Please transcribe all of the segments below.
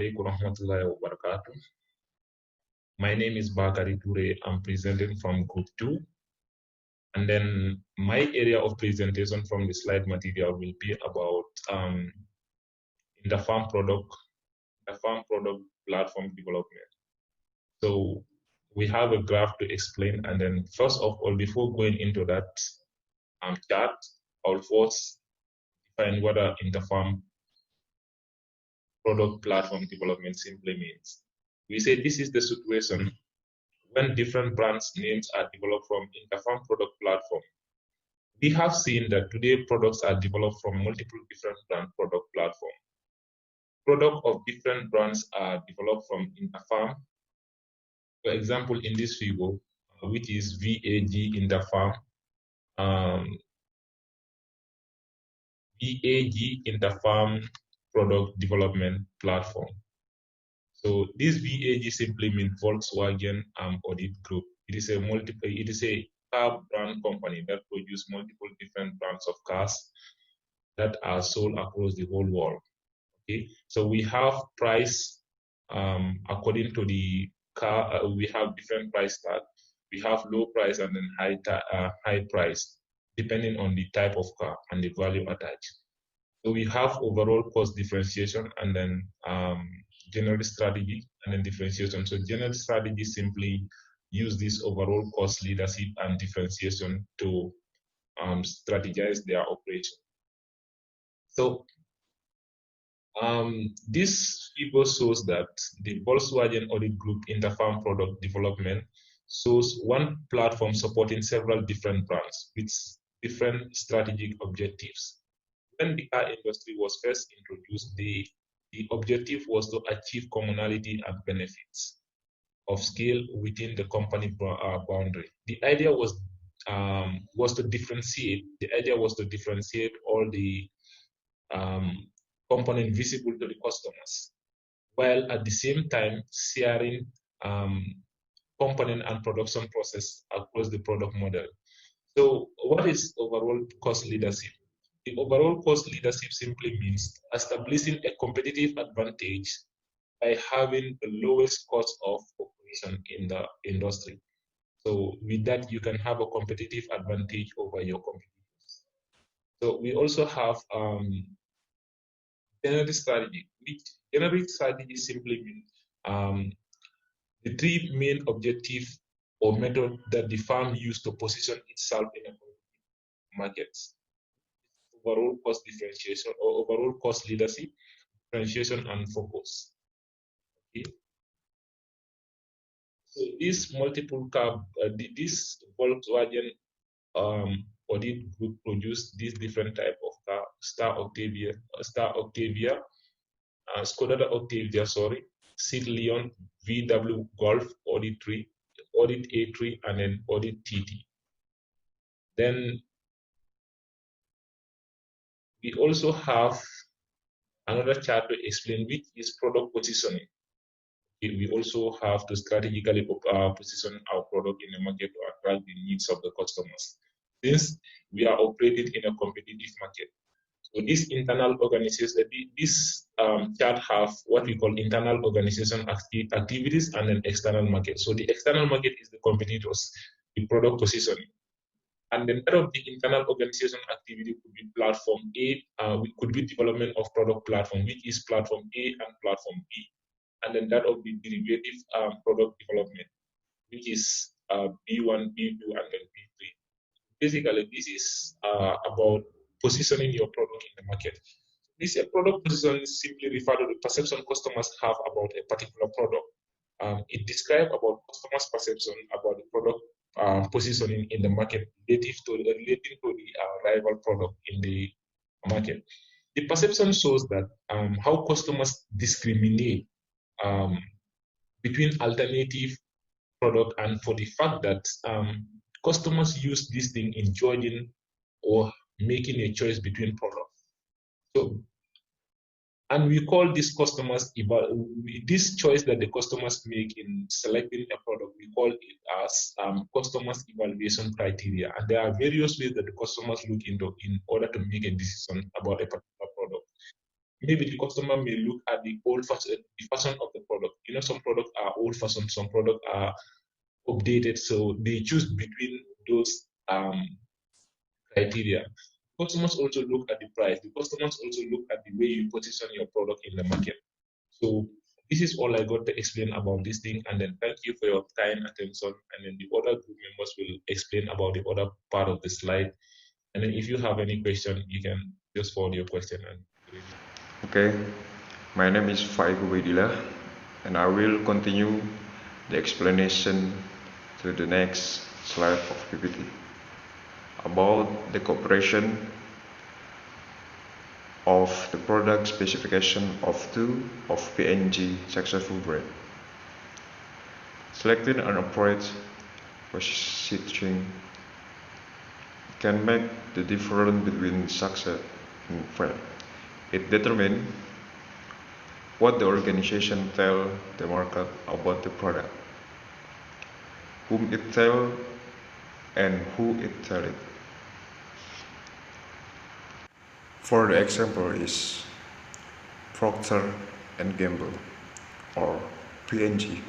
alaikum warahmatullahi wabarakatuh. My name is Bakari Ture. I'm presenting from Group 2. And then my area of presentation from the slide material will be about the farm product platform development. So we have a graph to explain. And then first of all, before going into that chart, I'll first define what the farm product platform development simply means. We say this is the situation when different brands names are developed from Interfarm product platform. We have seen that today products are developed from multiple different brand product platforms. Products of different brands are developed from Interfarm. For example, in this figure, which is VAG Interfarm, VAG Interfarm product development platform. So this VAG simply means Volkswagen Audit Group. It is a car brand company that produces multiple different brands of cars that are sold across the whole world. Okay, so we have price according to the car. We have different price tag. We have low price and then high price, depending on the type of car and the value attached. So we have overall cost differentiation and then general strategy and then differentiation. So general strategy simply use this overall cost leadership and differentiation to strategize their operation. So this figure shows that the Volkswagen Audit Group Interfarm product development shows one platform supporting several different brands with different strategic objectives. When the car industry was first introduced, the objective was to achieve commonality and benefits of scale within the company boundary. The idea was to differentiate. The idea was to differentiate all the components visible to the customers, while at the same time sharing component and production process across the product model. So, what is overall cost leadership? The overall cost leadership simply means establishing a competitive advantage by having the lowest cost of operation in the industry. So with that, you can have a competitive advantage over your competitors. So we also have generic strategy. Generic strategy simply means the three main objectives or method that the firm used to position itself in a market. Overall cost differentiation or overall cost leadership, differentiation, and focus. Okay. So this multiple car, this Volkswagen Audit Group produced this different type of car: Star Octavia, Skoda Octavia, Seat Leon, VW Golf, Audit 3, Audit A3, and then Audit TT. Then we also have another chart to explain which is product positioning. We also have to strategically position our product in the market to attract the needs of the customers, since we are operating in a competitive market. So this internal organization, this chart have what we call internal organization activities and then external market. So the external market is the competitors, the product positioning. And then that of the internal organization activity could be platform A, could be development of product platform, which is platform A and platform B. And then that of the derivative product development, which is B1, B2, and then B3. Basically, this is about positioning your product in the market. This product positioning simply refers to the perception customers have about a particular product. It describes about customers' perception about the product positioning in the market relating to the rival product in the market. The perception shows that how customers discriminate between alternative product, and for the fact that customers use this thing in judging or making a choice between products. So, and we call this customers, this choice that the customers make in selecting a product, we call it as customers evaluation criteria. And there are various ways that the customers look into in order to make a decision about a particular product. maybe the customer may look at the fashion of the product. Some products are old fashioned, some products are updated, so they choose between those criteria. Customers also look at the price. The customers also look at the way you position your product in the market. So this is all I got to explain about this thing, and then thank you for your kind attention. And then the other group members will explain about the other part of the slide. And then if you have any question, you can just forward your question and Okay, my name is Faiq and I will continue the explanation to the next slide of PPT about the cooperation of the product specification of two of PNG successful brand. Selecting an approach positioning can make the difference between success and fail. It determines what the organization tells the market about the product, whom it tells, and who it tells it. For the example is Procter and Gamble or P&G.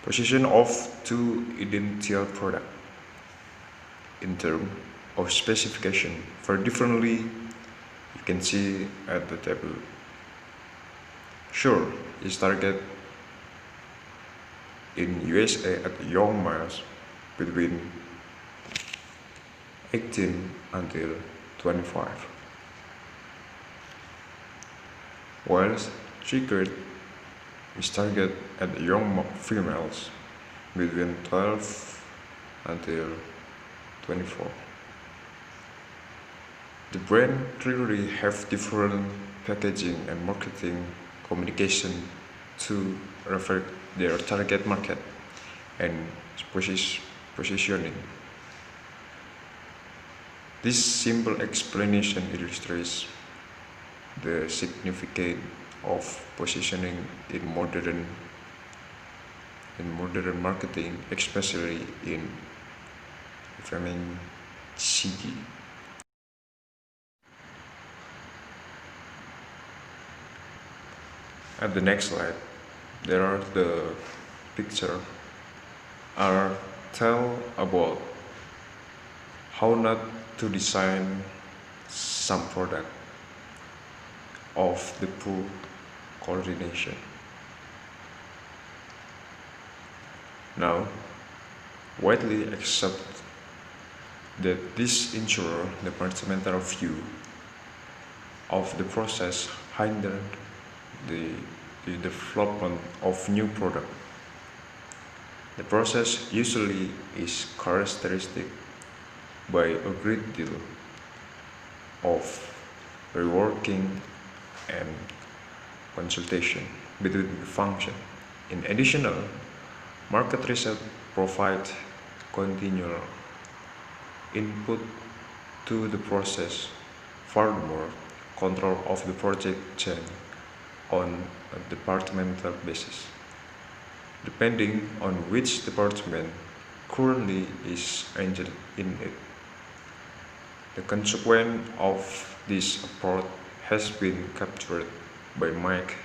Position of two identical products in terms of specification very differently, you can see at the table. Sure is target in USA at young males between 18 until 25, whilst Citra is target at young females between 12 until 24. The brand clearly have different packaging and marketing communication to reflect their target market and positioning. This simple explanation illustrates the significance of positioning in modern marketing, especially in FMCG. At the next slide, there are the picture are tell about how not to design some product of the poor coordination. Now, widely accepted that this ensures the departmental view of the process hindered the development of new product. The process usually is characteristic by a great deal of reworking and consultation between the function. In addition, market research provides continual input to the process. Furthermore, control of the project change on a departmental basis, depending on which department currently is engaged in it. The consequence of this approach has been captured by Mike.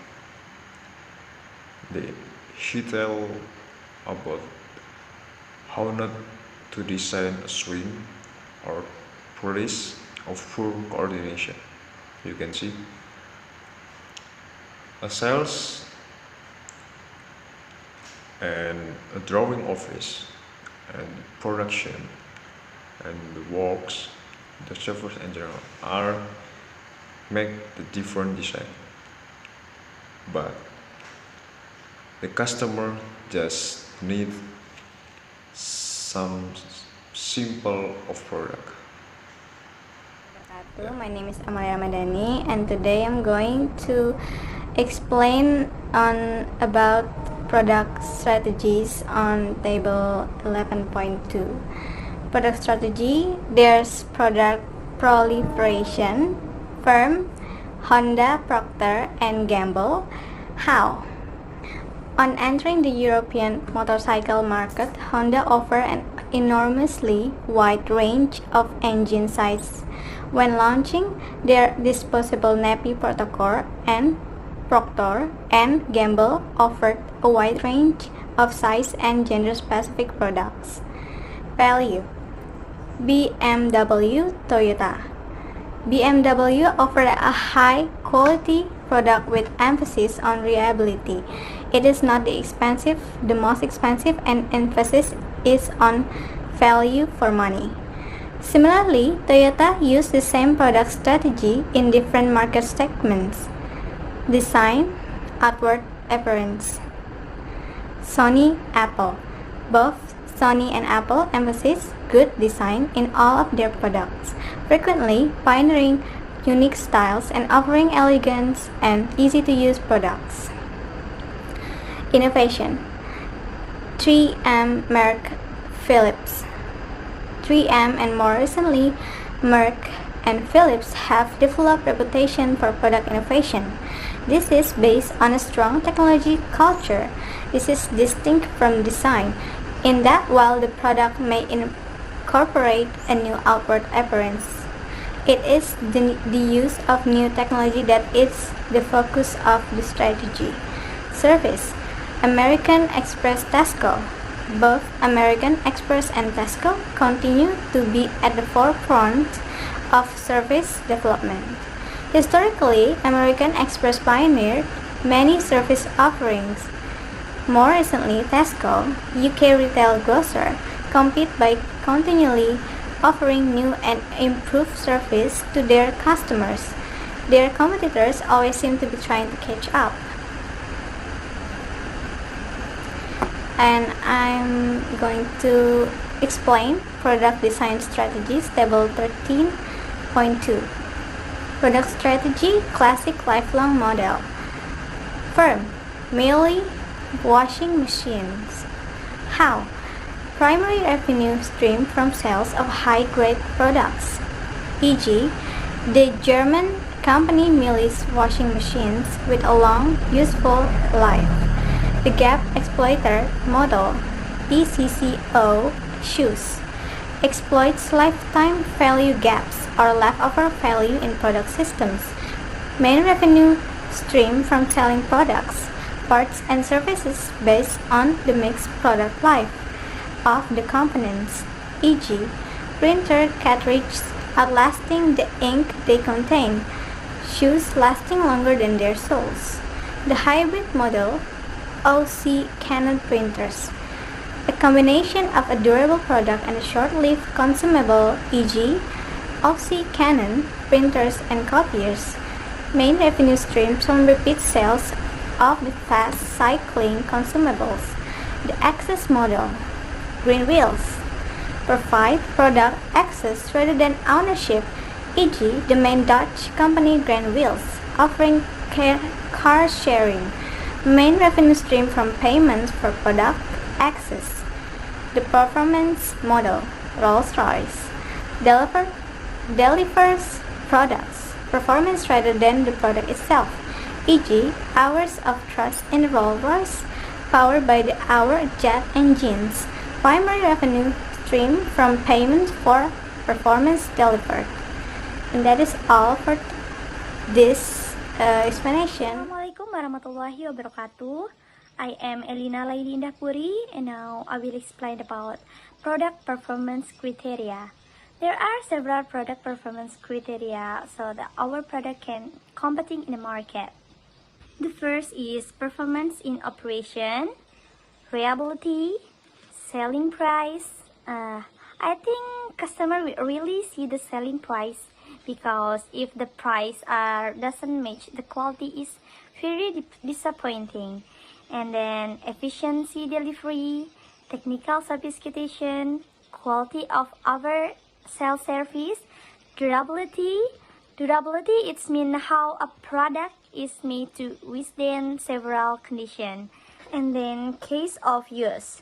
He tells about how not to design a swing or police of poor coordination. You can see a sales and a drawing office and production and the works, the servers in general are make the different design, but the customer just need some simple of product. My name is Amalia and today I'm going to explain about product strategies on table 11.2. Product strategy, there's product proliferation, firm, Honda, Procter and Gamble. How? On entering the European motorcycle market, Honda offered an enormously wide range of engine sizes. When launching their disposable nappy protocol, and Procter and Gamble offered a wide range of size and gender-specific products. Value: BMW, Toyota. BMW offered a high-quality product with emphasis on reliability. It is not the most expensive, and emphasis is on value for money. Similarly, Toyota used the same product strategy in different market segments. Design, outward appearance. Sony, Apple. Both Sony and Apple emphasize good design in all of their products, frequently pioneering unique styles and offering elegant and easy-to-use products. Innovation. 3M, Merck, Philips. 3M and more recently Merck and Philips have developed reputation for product innovation. This is based on a strong technology culture. This is distinct from design, in that while the product may incorporate a new outward appearance, it is the use of new technology that is the focus of the strategy. Service. American Express, Tesco. Both American Express and Tesco continue to be at the forefront of service development. Historically, American Express pioneered many service offerings. More recently, Tesco, UK retail grocer, compete by continually offering new and improved service to their customers. Their competitors always seem to be trying to catch up. And I'm going to explain product design strategies, table 13.2. Product strategy, classic lifelong model. Firm, merely washing machines. How? Primary revenue stream from sales of high-grade products, e.g., the German company Millie's washing machines with a long, useful life. The gap exploiter model, PCCO, shoes, exploits lifetime value gaps or leftover value in product systems. Main revenue stream from selling products, parts and services based on the mixed product life of the components, e.g., printer cartridges outlasting the ink they contain, shoes lasting longer than their soles. The hybrid model, OC Canon printers, a combination of a durable product and a short-lived consumable, e.g., OC Canon printers and copiers. Main revenue streams from repeat sales of the fast cycling consumables. The access model, green wheels, provide product access rather than ownership, e.g., the main Dutch company Grand Wheels, offering car sharing. Main revenue stream from payments for product access. The performance model, Rolls-Royce, delivers products performance rather than the product itself, e.g., hours of thrust in Rolls-Royce, powered by the hour jet engines. Primary revenue stream from payment for performance delivered. And that is all for this explanation. Assalamualaikum warahmatullahi wabarakatuh. I am Elina and now I will explain about product performance criteria. There are several product performance criteria so that our product can competing in the market. The first is performance in operation, reliability, selling price. I think customer will really see the selling price, because if the price doesn't match, the quality is very disappointing. And then efficiency delivery, technical sophistication, quality of our sales service, durability. Durability, it means how a product is made to withstand several conditions. And then case of use.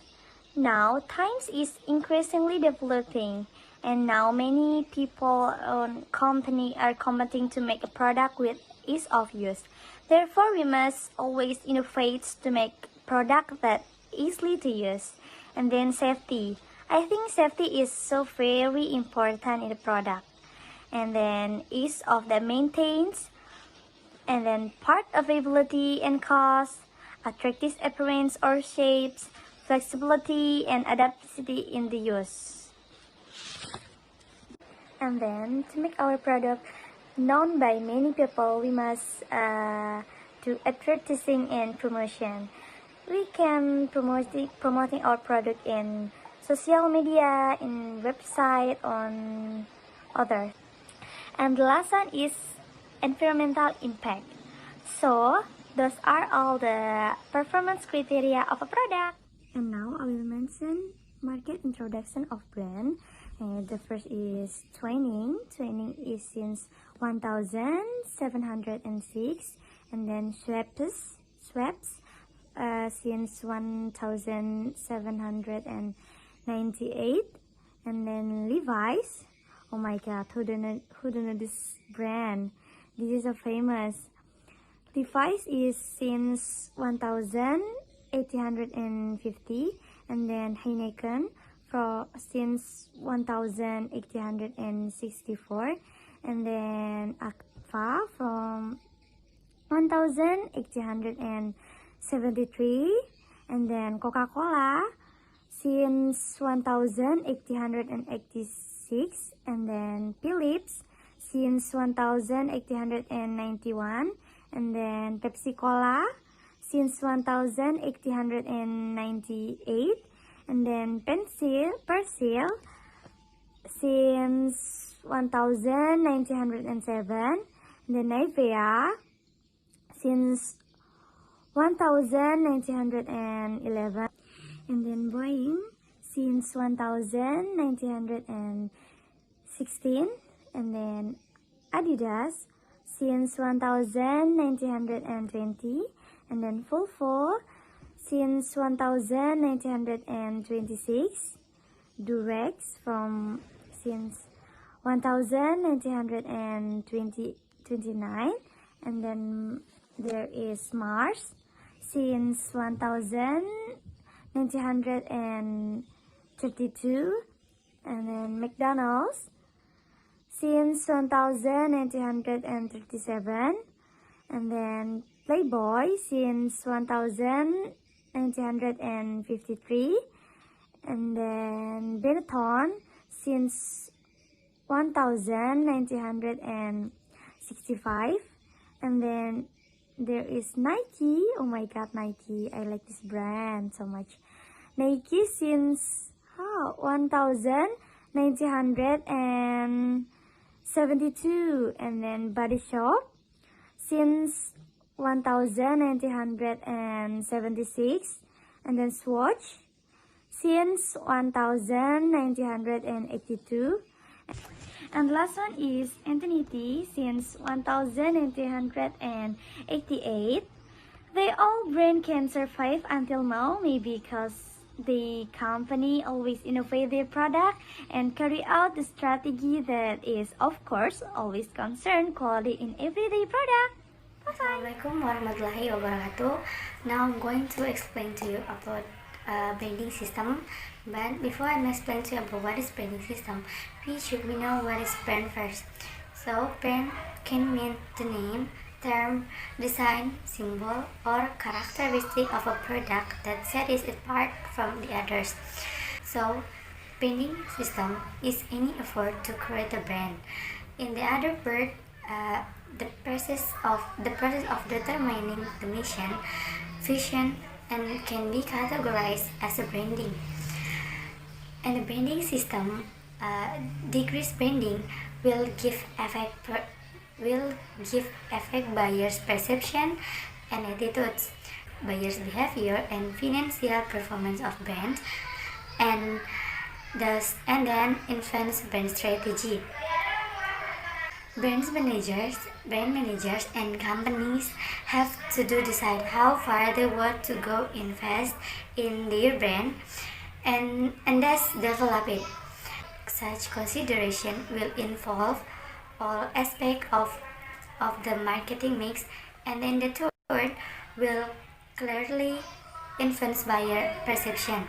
Now times is increasingly developing, and now many people and company are competing to make a product with ease of use. Therefore, we must always innovate to make product that easily to use. And then safety. I think safety is so very important in the product. And then ease of the maintains, and then part availability and cost, attractive appearance or shapes, flexibility and adaptivity in the use. And then to make our product known by many people, we must do advertising and promotion. We can promoting our product in social media, in website, on others. And the last one is environmental impact. So those are all the performance criteria of a product. And now I will mention market introduction of brand. The first is twinning. Twinning is since 1706, and then Schweppes since 1798, and then Levi's. Oh my God, who don't know this brand? This is so famous. Levi's is since 1850, and then Heineken since 1864, and then Agfa from 1873, and then Coca-Cola since 1886, and then Philips since 1891, and then Pepsi Cola since 1898, and then Persil since 1907, and then Nivea since 1911, and then Boeing since 1916, and then Adidas since 1920, and then Volvo since 1926, Durex since 1929, and then there is Mars since 1932, and then McDonald's since 1937, and then Playboy since 1953, and then Benetton since 1965, and then there is Nike. Oh my God, Nike! I like this brand so much. Nike since 1972, and then Body Shop since 1976, and then Swatch since 1982, and last one is Infinity since 1988. They all brand can survive until now, maybe because the company always innovate their product and carry out the strategy that is, of course, always concern quality in everyday product. Assalamualaikum warahmatullahi wabarakatuh. Now I'm going to explain to you about branding system. But before I explain to you about what is branding system, we should know what is brand first. So brand can mean the name, term, design, symbol, or characteristic of a product that sets it apart from the others. So branding system is any effort to create a brand. In the other word, the process of determining the mission, vision, and can be categorized as a branding. And the branding system, degrees branding will give effect buyers' perception and attitudes, buyers' behavior, and financial performance of brands, and then influence brand strategy. Brand managers and companies have to decide how far they want to go invest in their brand and thus develop it. Such consideration will involve all aspects of the marketing mix, and then the third will clearly influence buyer perception.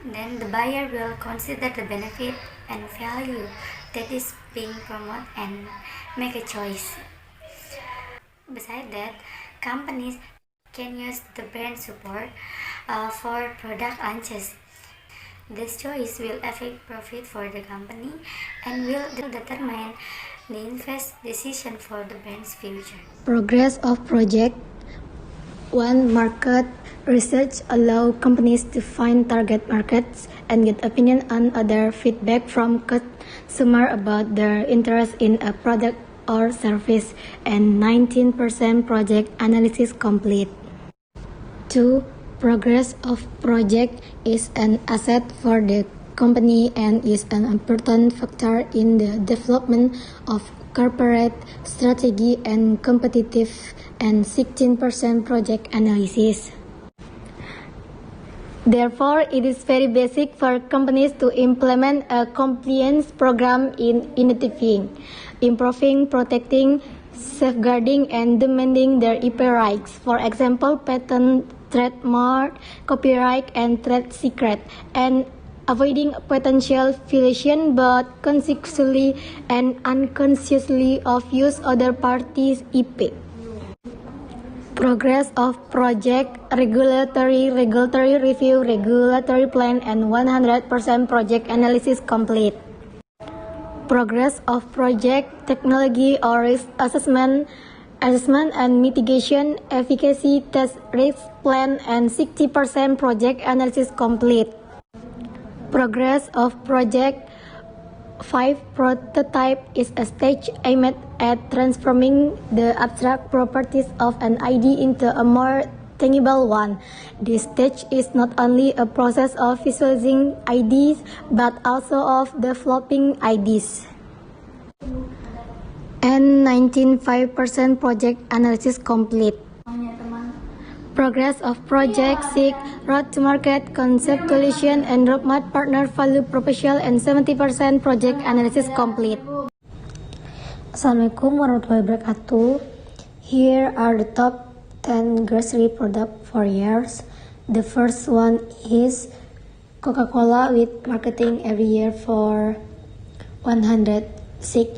Then the buyer will consider the benefit and value that is being promoted and make a choice. Besides that, companies can use the brand support for product launches. This choice will affect profit for the company and will determine the invest decision for the brand's future. Progress of project. One, market research allow companies to find target markets and get opinion and other feedback from consumer about their interest in a product or service, and 19% project analysis complete. 2. Progress of project is an asset for the company and is an important factor in the development of corporate strategy and competitive, and 16% project analysis. Therefore, it is very basic for companies to implement a compliance program in identifying, improving, protecting, safeguarding, and demanding their IP rights. For example, patent, trademark, copyright, and trade secret, and avoiding potential violation both consciously and unconsciously of use other parties' IP. Progress of project, regulatory review, regulatory plan, and 100% project analysis complete. Progress of project, technology or risk assessment and mitigation, efficacy test, risk plan, and 60% project analysis complete. Progress of project. 5. Prototype is a stage aimed at transforming the abstract properties of an idea into a more tangible one. This stage is not only a process of visualizing ideas, but also of developing ideas. And 19.5% project analysis complete. Progress of project. 6. Road to market, conceptualization, and roadmap, partner value proposal, and 70% project analysis complete. Assalamualaikum warahmatullahi wabarakatuh. Here are the top 10 grocery product for years. The first one is Coca-Cola, with marketing every year for 106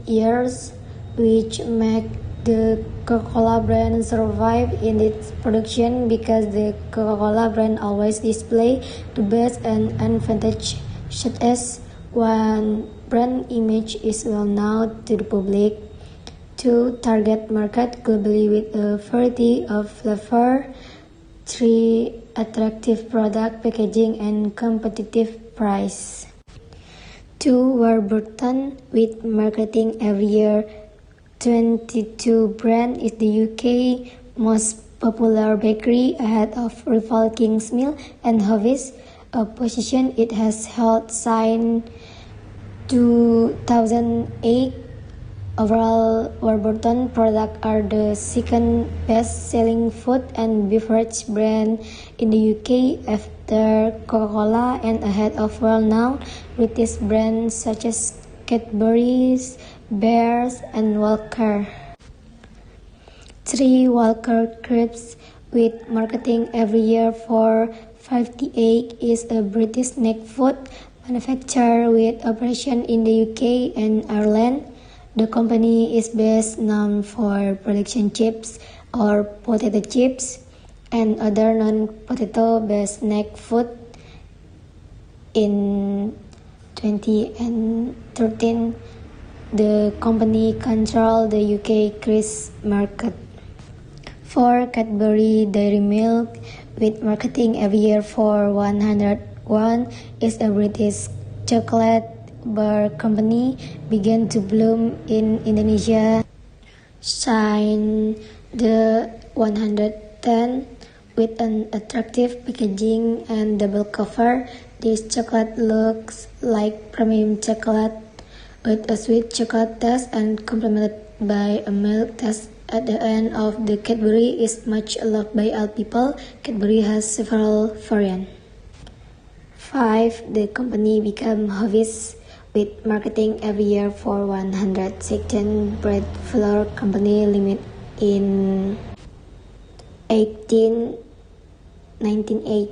years, which make the Coca-Cola brand survive in its production because the Coca-Cola brand always display the best and advantage, such as one, brand image is well known to the public. 2. Target market globally with a variety of flavor. 3. Attractive product packaging and competitive price. 2. Warburton, with marketing every year 22 brand, is the UK most popular bakery ahead of rival Kingsmill and Hovis, a position it has held since 2008. Overall, Warburton products are the second best-selling food and beverage brand in the UK after Coca-Cola and ahead of well-known British brands such as Cadbury's, Bears, and Walker. 3. Walker Crisps, with marketing every year for 58, is a British snack food manufacturer with operation in the UK and Ireland. The company is best known for production chips or potato chips and other non-potato based snack food. In 2013, the company controlled the UK crisp market. 4. Cadbury Dairy Milk, with marketing every year for 101, is a British chocolate bar company, began to bloom in Indonesia since the 110, with an attractive packaging and double cover. This chocolate looks like premium chocolate with a sweet chocolate taste and complemented by a milk taste at the end of the Cadbury is much loved by all people. Cadbury has several variants. 5. The company became Hovis, with marketing every year for 116 bread flour company limit in 1998.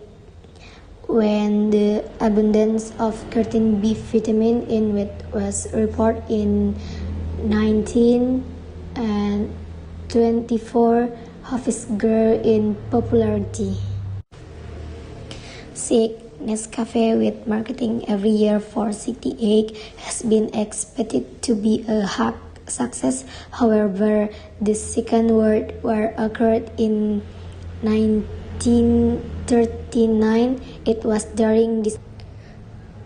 when the abundance of creatine B vitamin in wheat was reported in 1924 has grown in popularity. 6. Nescafe, with marketing every year for 68, has been expected to be a success. However, the Second World War occurred in 1939. It was during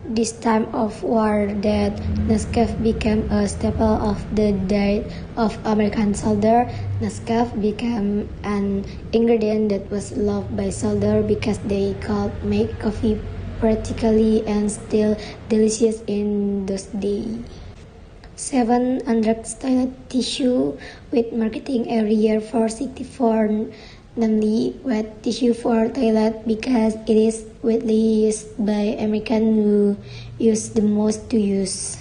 this time of war that Nescafe became a staple of the diet of American soldiers. Nescafe became an ingredient that was loved by soldiers because they could make coffee practically and still delicious in those days. 7. Androx toilet tissue, with marketing every year for 64, namely wet tissue for toilet because it is widely used by Americans who use the most to use.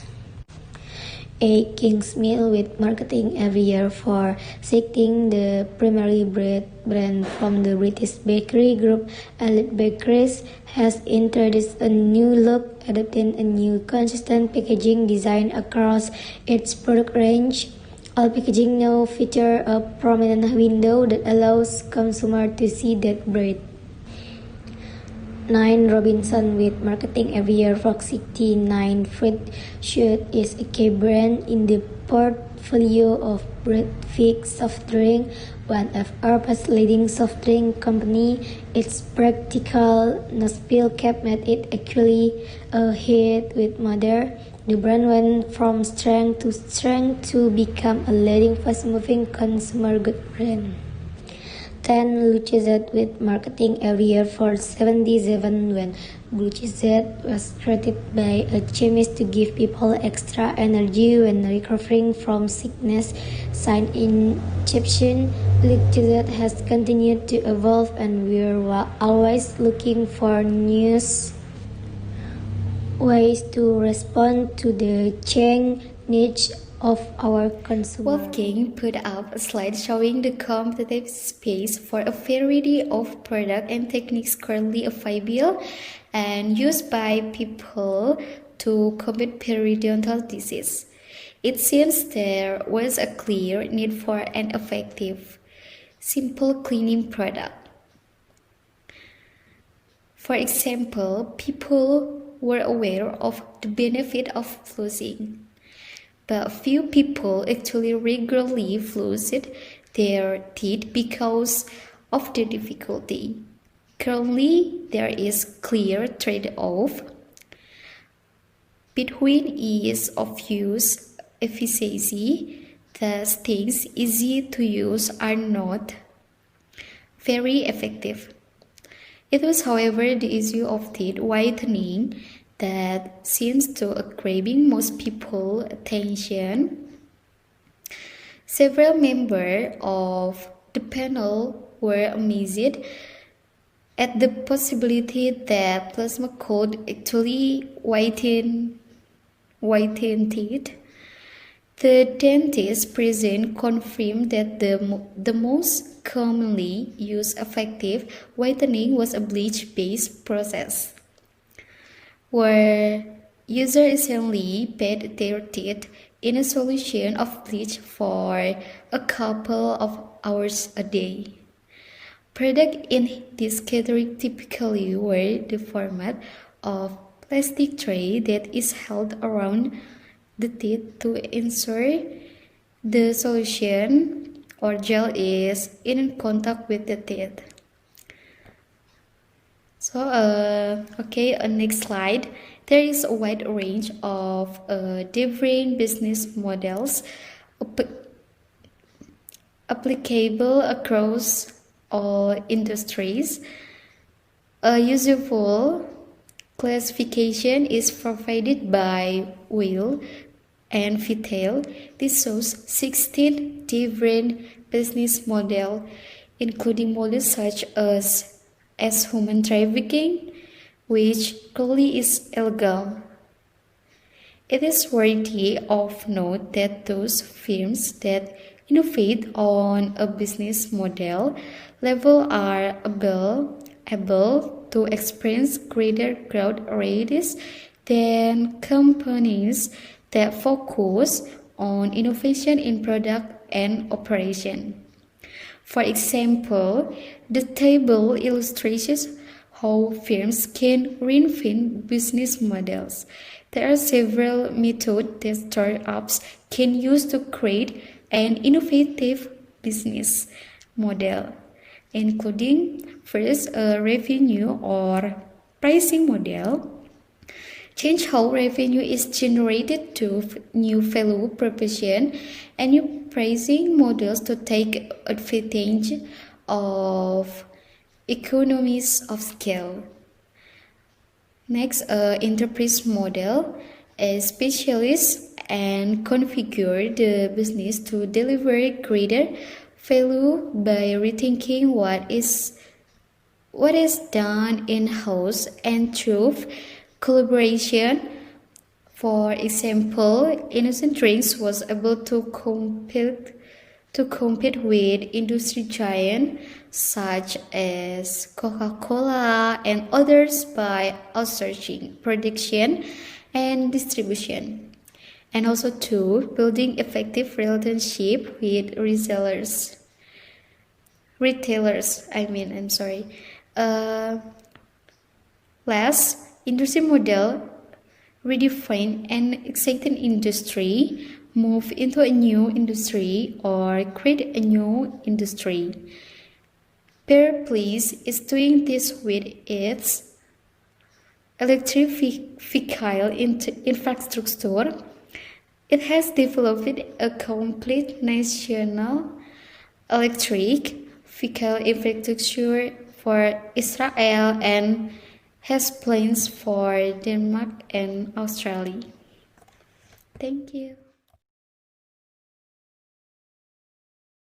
8. King's Meal, with marketing every year for 16, the primary bread brand from the British bakery group Elite Bakeries, has introduced a new look, adopting a new consistent packaging design across its product range. All packaging now feature a prominent window that allows consumers to see that bread. 9. Robinson, with marketing every year for 69, Fruit Shoot is a key brand in the portfolio of Faiq soft drink, one of Europe's leading soft drink company. Its practical no-spill cap made it actually a hit with mother. The brand went from strength to become a leading fast-moving consumer goods brand. 10. Glucozade, with marketing every year for 77, when glucozade was created by a chemist to give people extra energy when recovering from sickness. Since inception, glucozade has continued to evolve, and we're always looking for new ways to respond to the changing needs of our consumers. Wolfgang put up a slide showing the competitive space for a variety of products and techniques currently available and used by people to combat periodontal disease. It seems there was a clear need for an effective, simple cleaning product. For example, people were aware of the benefit of flossing, but few people actually regularly flossed their teeth because of the difficulty. Currently, there is clear trade-off between ease of use, efficiency. Thus, things easy to use are not very effective. It was, however, the issue of teeth whitening that seems to be grabbing most people's attention. Several members of the panel were amazed at the possibility that plasma could actually whiten teeth. The dentists present confirmed that the most commonly used effective whitening was a bleach-based process, where users essentially bathed their teeth in a solution of bleach for a couple of hours a day. Products in this category typically were the format of plastic tray that is held around the teeth to ensure the solution or gel is in contact with the teeth. So, next slide. There is a wide range of different business models applicable across all industries. A useful classification is provided by Will and Vitale. This shows 16 different business models, including models such as human trafficking, which clearly is illegal. It is worthy of note that those firms that innovate on a business model level are able to experience greater growth rates than companies that focus on innovation in product and operation. For example, the table illustrates how firms can reinvent business models. There are several methods that startups can use to create an innovative business model, including first a revenue or pricing model. Change how revenue is generated to new value proposition and new pricing models to take advantage of economies of scale. Next, enterprise model. A specialist and configure the business to deliver greater value by rethinking what is done in-house and through collaboration. For example, Innocent Drinks was able to compete with industry giants such as Coca-Cola and others by outsourcing production and distribution, and also two, building effective relationship with retailers. Last, industry model redefine an existing industry, move into a new industry, or create a new industry. Bear Place is doing this with its electric vehicle infrastructure. It has developed a complete national electric vehicle infrastructure for Israel and has plans for Denmark and Australia. Thank you.